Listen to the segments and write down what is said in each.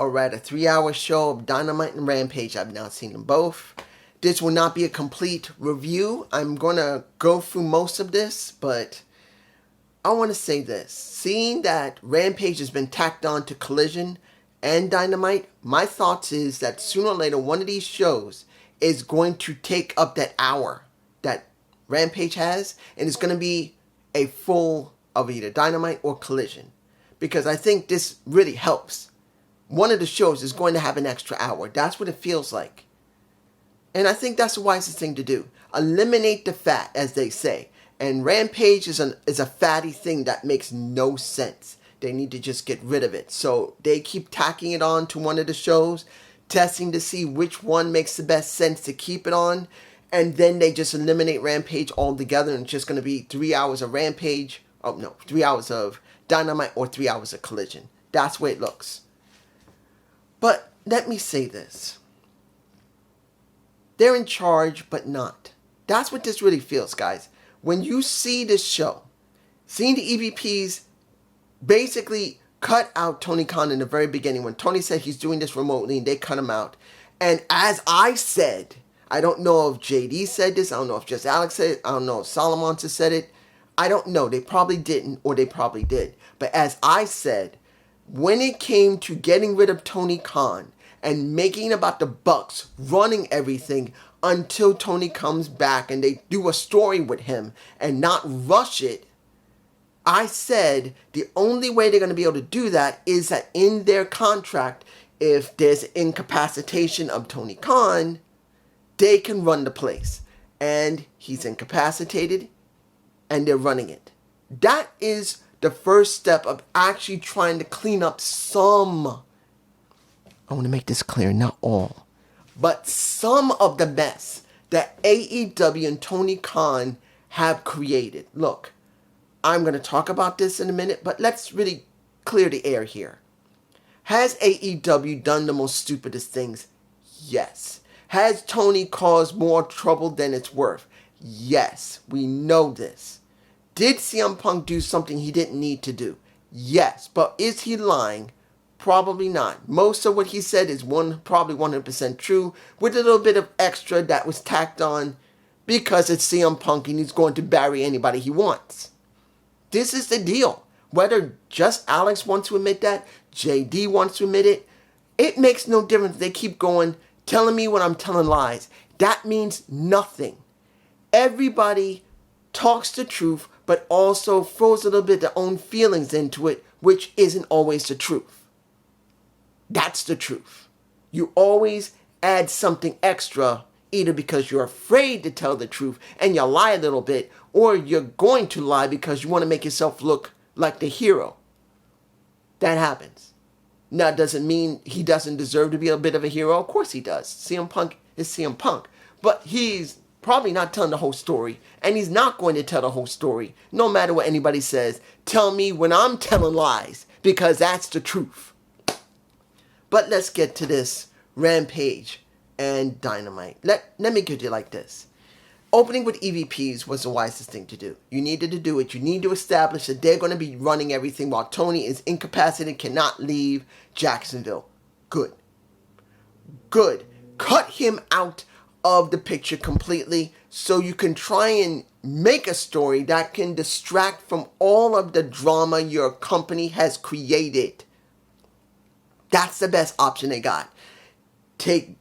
or rather 3-hour show of Dynamite and Rampage. I've now seen them both. This will not be a complete review. I'm going to go through most of this, but I want to say this. Seeing that Rampage has been tacked on to Collision and Dynamite, my thoughts is that sooner or later one of these shows is going to take up that hour that Rampage has, and it's going to be a full of either Dynamite or Collision. Because I think this really helps. One of the shows is going to have an extra hour. That's what it feels like. And I think that's the wisest thing to do. Eliminate the fat, as they say. And Rampage is a fatty thing that makes no sense. They need to just get rid of it. So they keep tacking it on to one of the shows, testing to see which one makes the best sense to keep it on. And then they just eliminate Rampage altogether, and it's just going to be 3 hours of Rampage. Oh, no, 3 hours of Dynamite or 3 hours of Collision. That's the way it looks. But let me say this. They're in charge, but not. That's what this really feels, guys. When you see this show, seeing the EVPs basically cut out Tony Khan in the very beginning, when Tony said he's doing this remotely and they cut him out. And as I said, I don't know if JD said this, I don't know if just Alex said it, I don't know if Solomon said it, I don't know, they probably didn't or they probably did. But as I said, when it came to getting rid of Tony Khan and making about the Bucks running everything until Tony comes back and they do a story with him and not rush it, I said the only way they're going to be able to do that is that in their contract, if there's incapacitation of Tony Khan, they can run the place. And he's incapacitated and they're running it. That is the first step of actually trying to clean up some, I want to make this clear, not all, but some of the mess that AEW and Tony Khan have created. Look, I'm going to talk about this in a minute, but let's really clear the air here. Has AEW done the most stupidest things? Yes. Has Tony caused more trouble than it's worth? Yes. We know this. Did CM Punk do something he didn't need to do? Yes. But is he lying? Probably not. Most of what he said is probably 100% true, with a little bit of extra that was tacked on because it's CM Punk and he's going to bury anybody he wants. This is the deal. Whether just Alex wants to admit that, JD wants to admit it, it makes no difference. They keep going, telling me when I'm telling lies. That means nothing. Everybody talks the truth, but also throws a little bit of their own feelings into it, which isn't always the truth. That's the truth. You always add something extra, either because you're afraid to tell the truth and you lie a little bit, or you're going to lie because you want to make yourself look like the hero. That happens. Now, doesn't mean he doesn't deserve to be a bit of a hero. Of course he does. CM Punk is CM Punk. But he's probably not telling the whole story, and he's not going to tell the whole story, no matter what anybody says. Tell me when I'm telling lies, because that's the truth. But let's get to this Rampage and Dynamite. Let me get it like this. Opening with EVPs was the wisest thing to do. You needed to do it. You need to establish that they're going to be running everything while Tony is incapacitated, cannot leave Jacksonville. Good. Good. Cut him out of the picture completely so you can try and make a story that can distract from all of the drama your company has created. That's the best option they got. Take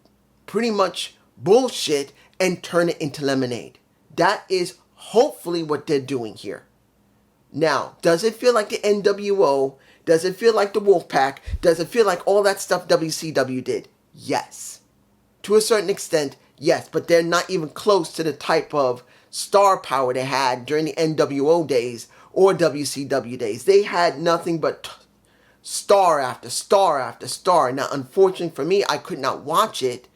pretty much bullshit and turn it into lemonade. That is hopefully what they're doing here. Now, does it feel like the NWO? Does it feel like the Wolfpack? Does it feel like all that stuff WCW did? Yes. To a certain extent, yes. But they're not even close to the type of star power they had during the NWO days or WCW days. They had nothing but star after star after star. Now, unfortunately for me, I could not watch it,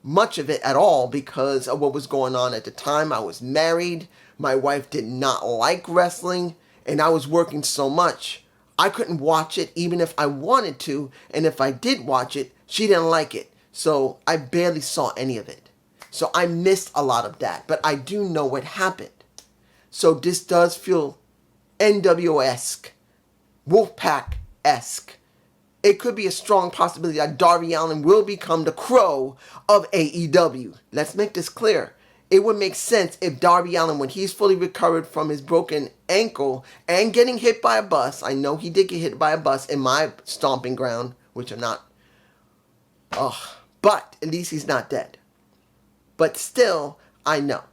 much of it at all, because of what was going on at the time. I was married. My wife did not like wrestling, and I was working so much. I couldn't watch it even if I wanted to, and if I did watch it, she didn't like it. So I barely saw any of it. So I missed a lot of that, but I do know what happened. So this does feel NWO-esque, Wolfpack-esque, it could be a strong possibility that Darby Allin will become the Crow of AEW. Let's make this clear. It would make sense if Darby Allin, when he's fully recovered from his broken ankle and getting hit by a bus, I know he did get hit by a bus in my stomping ground, which I'm not, but at least he's not dead. But still, I know.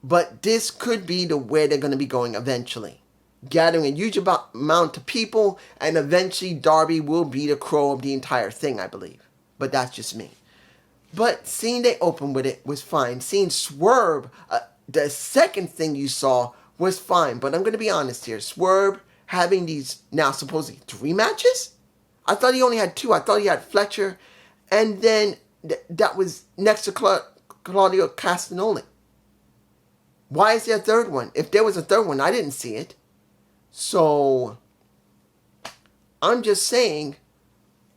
But this could be the way they're going to be going eventually. Gathering a huge amount of people, and eventually Darby will be the Crow of the entire thing, I believe. But that's just me. But seeing they open with it was fine. Seeing Swerve, the second thing you saw, was fine. But I'm going to be honest here. Swerve having these now supposedly 3 matches? I thought he only had 2. I thought he had Fletcher. And then that was next to Claudio Castagnoli. Why is there a third one? If there was a third one, I didn't see it. So, I'm just saying,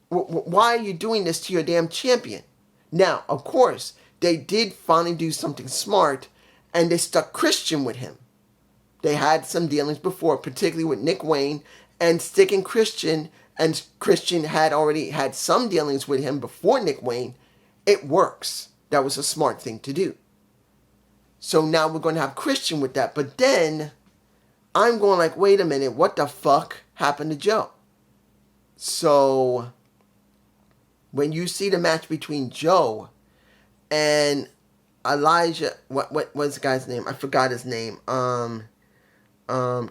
why are you doing this to your damn champion? Now, of course, they did finally do something smart, and they stuck Christian with him. They had some dealings before, particularly with Nick Wayne, and sticking Christian, and Christian had already had some dealings with him before Nick Wayne. It works. That was a smart thing to do. So now we're going to have Christian with that. But then, I'm going like, wait a minute, what the fuck happened to Joe? So, when you see the match between Joe and Elijah, what was the guy's name? I forgot his name.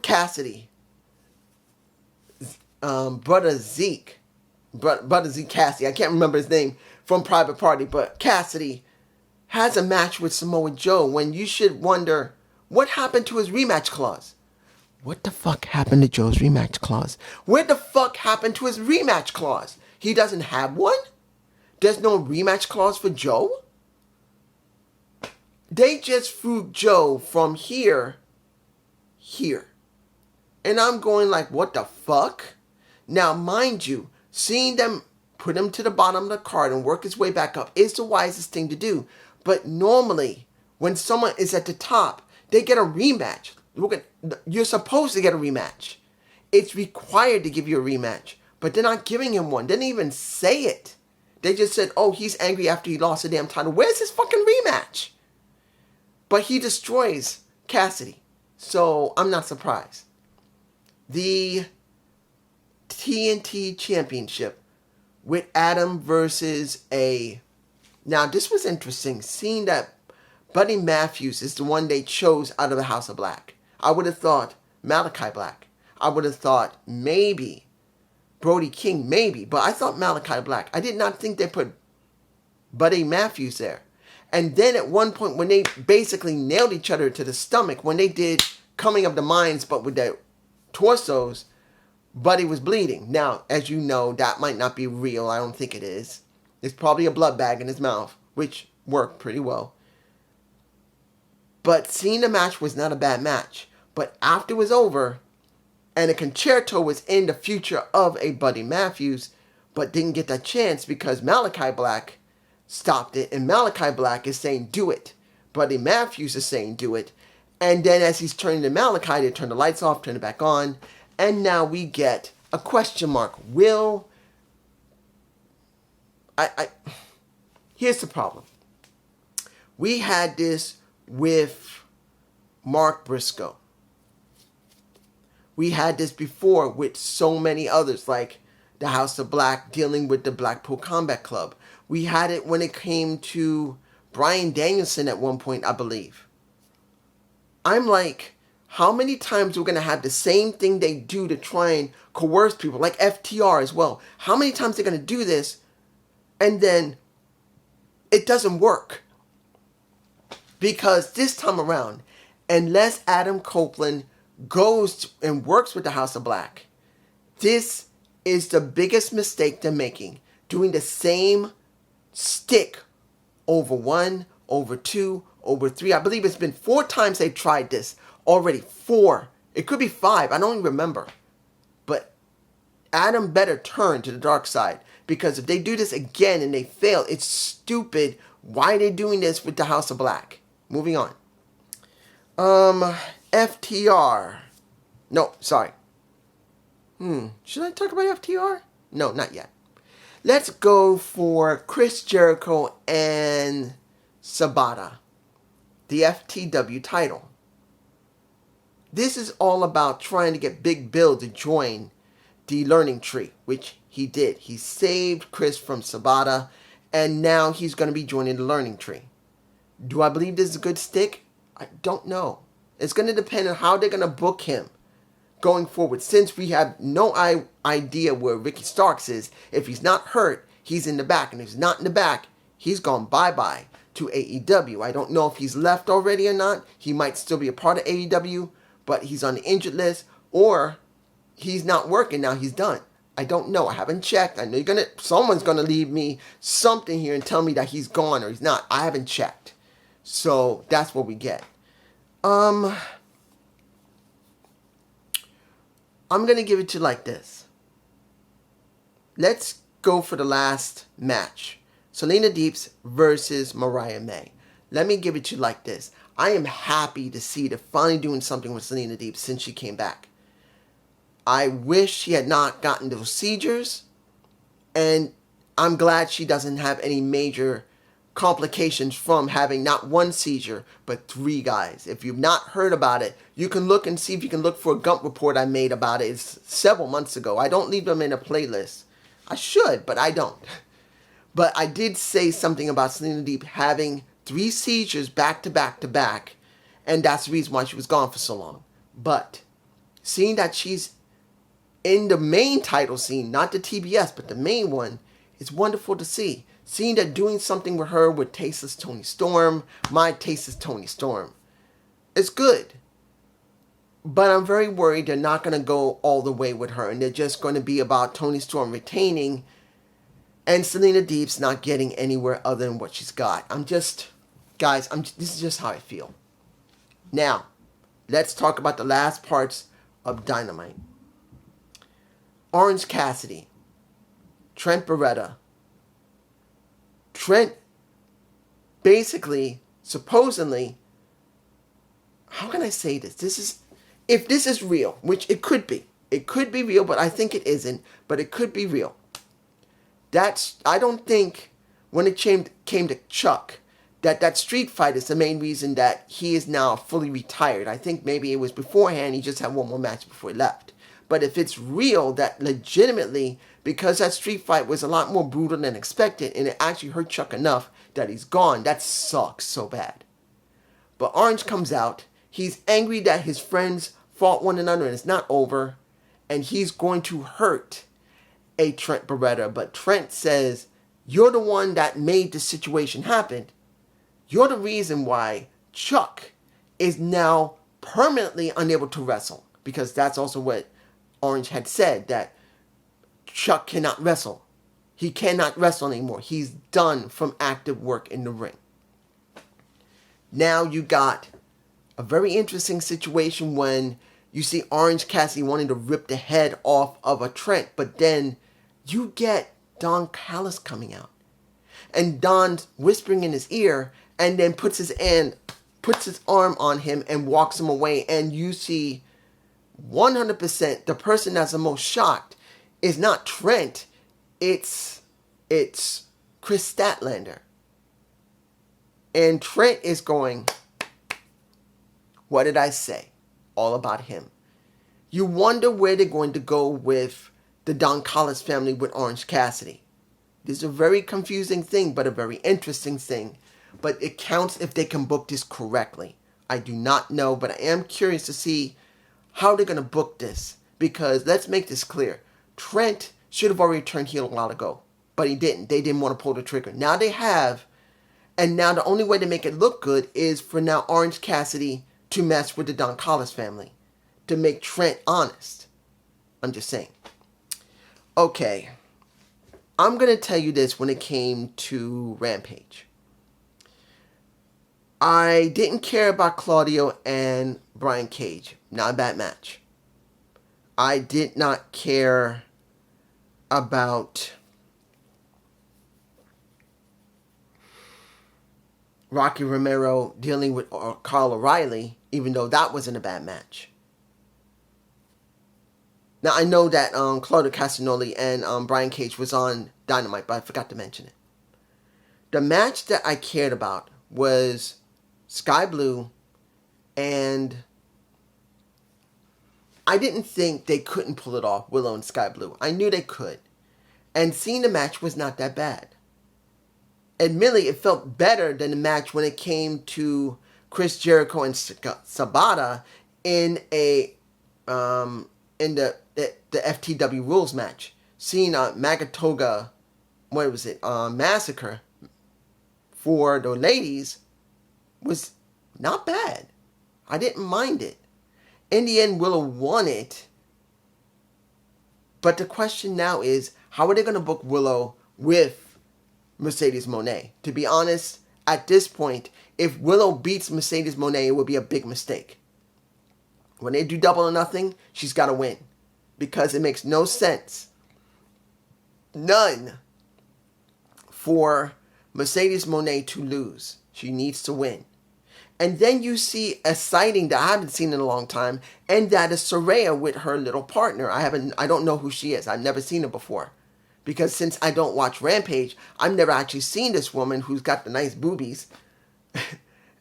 Cassidy. Brother Zeke Cassidy. I can't remember his name from Private Party, but Cassidy has a match with Samoa Joe when you should wonder, what happened to his rematch clause? What the fuck happened to Joe's rematch clause? Where the fuck happened to his rematch clause? He doesn't have one? There's no rematch clause for Joe? They just threw Joe from here. And I'm going like, what the fuck? Now, mind you, seeing them put him to the bottom of the card and work his way back up is the wisest thing to do. But normally, when someone is at the top, they get a rematch. You're supposed to get a rematch. It's required to give you a rematch. But they're not giving him one. They didn't even say it. They just said, oh, he's angry after he lost the damn title. Where's his fucking rematch? But he destroys Cassidy. So, I'm not surprised. The TNT Championship with Adam versus A. Now, this was interesting, seeing that Buddy Matthews is the one they chose out of the House of Black. I would have thought Malachi Black. I would have thought maybe Brody King, maybe. But I thought Malachi Black. I did not think they put Buddy Matthews there. And then at one point when they basically nailed each other to the stomach, when they did Coming of the Minds but with their torsos, Buddy was bleeding. Now, as you know, that might not be real. I don't think it is. It's probably a blood bag in his mouth, which worked pretty well. But seeing the match was not a bad match. But after it was over, and a concerto was in the future of a Buddy Matthews, but didn't get that chance because Malachi Black stopped it. And Malachi Black is saying, do it. Buddy Matthews is saying, do it. And then as he's turning to Malachi, they turn the lights off, turn it back on. And now we get a question mark. Here's the problem. We had this with Mark Briscoe. We had this before with so many others, like the House of Black dealing with the Blackpool Combat Club. We had it when it came to Bryan Danielson at one point, I believe. I'm like, how many times we're going to have the same thing they do to try and coerce people, like FTR as well. How many times they're going to do this and then it doesn't work? Because this time around, unless Adam Copeland goes and works with the House of Black, this is the biggest mistake they're making. Doing the same stick over 1, over 2, over 3. I believe it's been 4 times they've tried this already. 4. It could be 5. I don't even remember. But Adam better turn to the dark side. Because if they do this again and they fail, it's stupid. Why are they doing this with the House of Black? Moving on. FTR. No, sorry. Should I talk about FTR? No, not yet. Let's go for Chris Jericho and Sabata, the FTW title. This is all about trying to get Big Bill to join the Learning Tree, which he did. He saved Chris from Sabata, and now he's going to be joining the Learning Tree. Do I believe this is a good stick? I don't know. It's going to depend on how they're going to book him going forward, since we have no idea where Ricky Starks is. If he's not hurt, he's in the back, and if he's not in the back, he's gone bye-bye to AEW. I don't know if he's left already or not. He might still be a part of AEW, but he's on the injured list, or he's not working now. He's done. I don't know. I haven't checked. I know someone's gonna leave me something here and tell me that he's gone or he's not. I haven't checked. So that's what we get. I'm gonna give it to you like this. Let's go for the last match. Selena Deeps versus Mariah May. Let me give it to you like this. I am happy to see they're finally doing something with Selena Deeps since she came back. I wish she had not gotten those seizures, and I'm glad she doesn't have any major complications from having not one seizure, but 3 guys. If you've not heard about it, you can look and see if you can look for a Gump report I made about it. It's several months ago. I don't leave them in a playlist. I should, but I don't. But I did say something about Selena Deep having 3 seizures back to back to back, and that's the reason why she was gone for so long. But seeing that she's in the main title scene, not the TBS, but the main one, it's wonderful to see. Seeing that doing something with her with Tasteless Tony Storm, my Tasteless Tony Storm, it's good. But I'm very worried they're not going to go all the way with her, and they're just going to be about Tony Storm retaining and Selena Deep's not getting anywhere other than what she's got. This is just how I feel. Now, let's talk about the last parts of Dynamite. Orange Cassidy, Trent Beretta. Trent basically, supposedly, how can I say this? If this is real, which it could be. It could be real, but I think it isn't. But it could be real. I don't think when it came to Chuck, that street fight is the main reason that he is now fully retired. I think maybe it was beforehand, he just had one more match before he left. But if it's real, that legitimately, because that street fight was a lot more brutal than expected, and it actually hurt Chuck enough that he's gone, that sucks so bad. But Orange comes out, he's angry that his friends fought one another and it's not over, and he's going to hurt a Trent Beretta. But Trent says, you're the one that made the situation happen. You're the reason why Chuck is now permanently unable to wrestle. Because that's also what Orange had said, that Chuck cannot wrestle. He cannot wrestle anymore. He's done from active work in the ring. Now you got a very interesting situation when you see Orange Cassidy wanting to rip the head off of a Trent, but then you get Don Callis coming out. And Don's whispering in his ear and then puts his arm on him and walks him away. And you see 100% the person that's the most shocked is not Trent. It's Chris Statlander. And Trent is going, what did I say? All about him. You wonder where they're going to go with the Don Callis family with Orange Cassidy. This is a very confusing thing, but a very interesting thing. But it counts if they can book this correctly. I do not know, but I am curious to see how they're going to book this. Because let's make this clear. Trent should have already turned heel a while ago. But he didn't. They didn't want to pull the trigger. Now they have. And now the only way to make it look good is for now Orange Cassidy to mess with the Don Callis family. To make Trent honest. I'm just saying. Okay. I'm going to tell you this when it came to Rampage. I didn't care about Claudio and Brian Cage. Not a bad match. I did not care about Rocky Romero dealing with Kyle O'Reilly, even though that wasn't a bad match. Now, I know that Claudio Castagnoli and Brian Cage was on Dynamite, but I forgot to mention it. The match that I cared about was Sky Blue, and I didn't think they couldn't pull it off, Willow and Sky Blue. I knew they could. And seeing the match was not that bad. Admittedly, it felt better than the match when it came to Chris Jericho and Sabata in a in the FTW rules match. Seeing Magatoga, what was it, Massacre for the ladies was not bad. I didn't mind it. In the end, Willow won it. But the question now is, how are they going to book Willow with Mercedes Moné? To be honest, at this point, if Willow beats Mercedes Moné, it would be a big mistake. When they do Double or Nothing, she's got to win. Because it makes no sense. None for Mercedes Moné to lose. She needs to win. And then you see a sighting that I haven't seen in a long time, and that is Saraya with her little partner. I don't know who she is. I've never seen her before. Because since I don't watch Rampage, I've never actually seen this woman who's got the nice boobies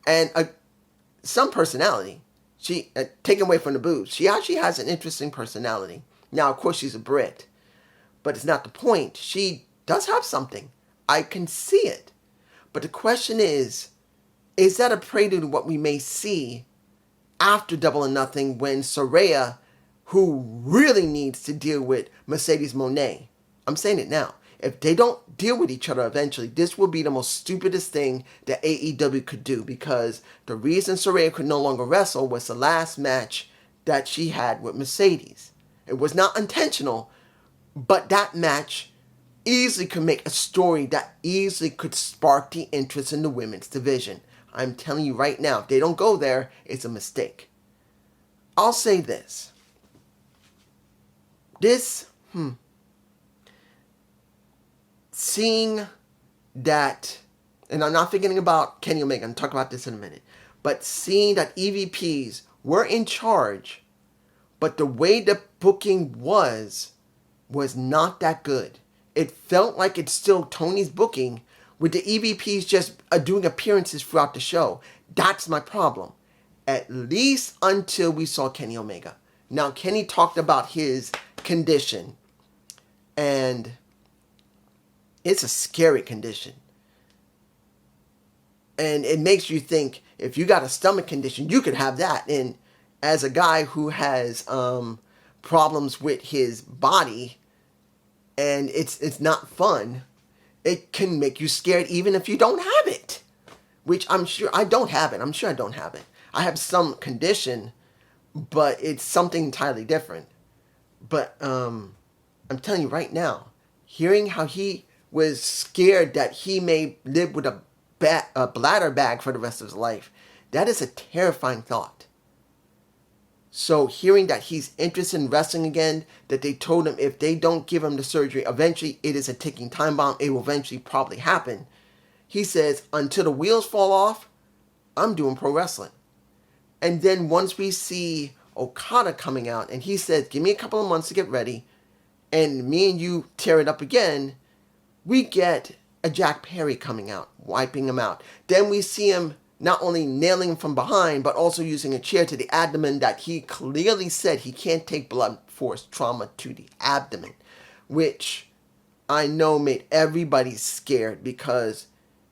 and some personality. She, taken away from the boobs, she actually has an interesting personality. Now, of course, she's a Brit, but it's not the point. She does have something. I can see it. But the question is that a prelude to what we may see after Double or Nothing when Saraya, who really needs to deal with Mercedes Moné, I'm saying it now, if they don't deal with each other eventually, this will be the most stupidest thing that AEW could do, because the reason Saraya could no longer wrestle was the last match that she had with Mercedes. It was not intentional, but that match easily could make a story that easily could spark the interest in the women's division. I'm telling you right now, if they don't go there, it's a mistake. I'll say this. Seeing that, and I'm not forgetting about Kenny Omega, I'm talking about this in a minute, but seeing that EVPs were in charge, but the way the booking was not that good. It felt like it's still Tony's booking, with the EVPs just doing appearances throughout the show. That's my problem. At least until we saw Kenny Omega. Now, Kenny talked about his condition. And it's a scary condition. And it makes you think, if you got a stomach condition, you could have that. And as a guy who has problems with his body, and it's not fun, it can make you scared even if you don't have it. Which I'm sure I don't have it. I'm sure I don't have it. I have some condition, but it's something entirely different. But I'm telling you right now, hearing how he was scared that he may live with a bladder bag for the rest of his life, that is a terrifying thought. So hearing that he's interested in wrestling again, that they told him if they don't give him the surgery, eventually it is a ticking time bomb. It will eventually probably happen. He says, until the wheels fall off, I'm doing pro wrestling. And then once we see Okada coming out, and he says, give me a couple of months to get ready, and me and you tear it up again, we get a Jack Perry coming out, wiping him out. Then we see him not only nailing him from behind, but also using a chair to the abdomen that he clearly said he can't take blunt force trauma to the abdomen, which I know made everybody scared, because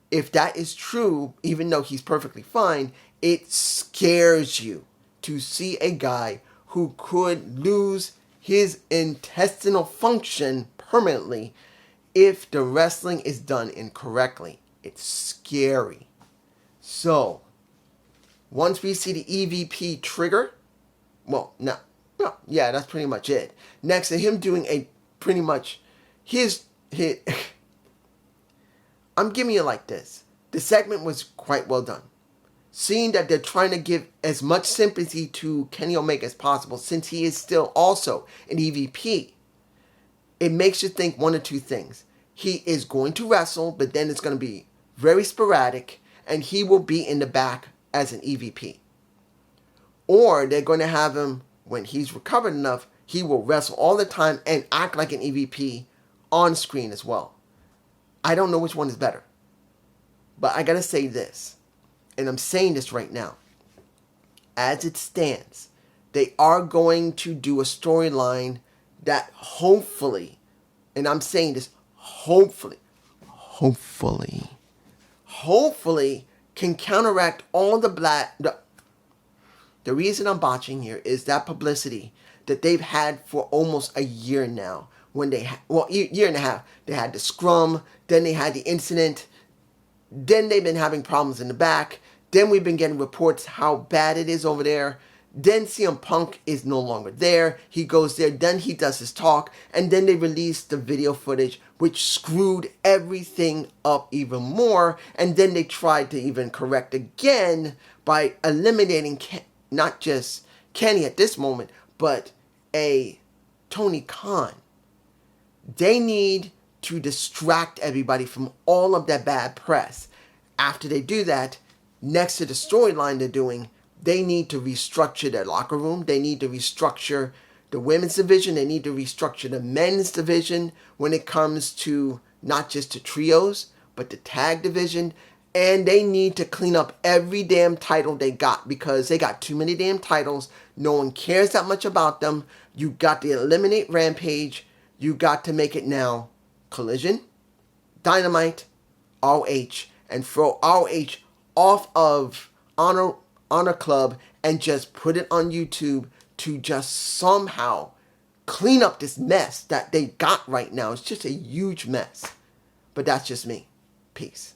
if that is true, even though he's perfectly fine, it scares you to see a guy who could lose his intestinal function permanently if the wrestling is done incorrectly. It's scary. So, once we see the EVP trigger, that's pretty much it. Next to him doing I'm giving you like this. The segment was quite well done. Seeing that they're trying to give as much sympathy to Kenny Omega as possible, since he is still also an EVP, it makes you think one or two things. He is going to wrestle, but then it's going to be very sporadic, and he will be in the back as an EVP. Or they're going to have him, when he's recovered enough, he will wrestle all the time and act like an EVP on screen as well. I don't know which one is better. But I gotta say this, and I'm saying this right now. As it stands, they are going to do a storyline that hopefully, and I'm saying this, hopefully can counteract all the reason I'm botching here is that publicity that they've had for almost a year now. When they, year and a half, they had the scrum, then they had the incident, then they've been having problems in the back, then we've been getting reports how bad it is over there. Then CM Punk is no longer there. He goes there, then he does his talk, and then they release the video footage, which screwed everything up even more. And then they tried to even correct again by eliminating not just Kenny at this moment, but a Tony Khan. They need to distract everybody from all of that bad press. After they do that, next to the storyline they're doing, they need to restructure their locker room. They need to restructure the women's division. They need to restructure the men's division when it comes to not just the trios, but the tag division. And they need to clean up every damn title they got because they got too many damn titles. No one cares that much about them. You got to eliminate Rampage. You got to make it now Collision, Dynamite, ROH, and throw ROH off of Honor Club and just put it on YouTube to just somehow clean up this mess that they got right now. It's just a huge mess. But that's just me. Peace.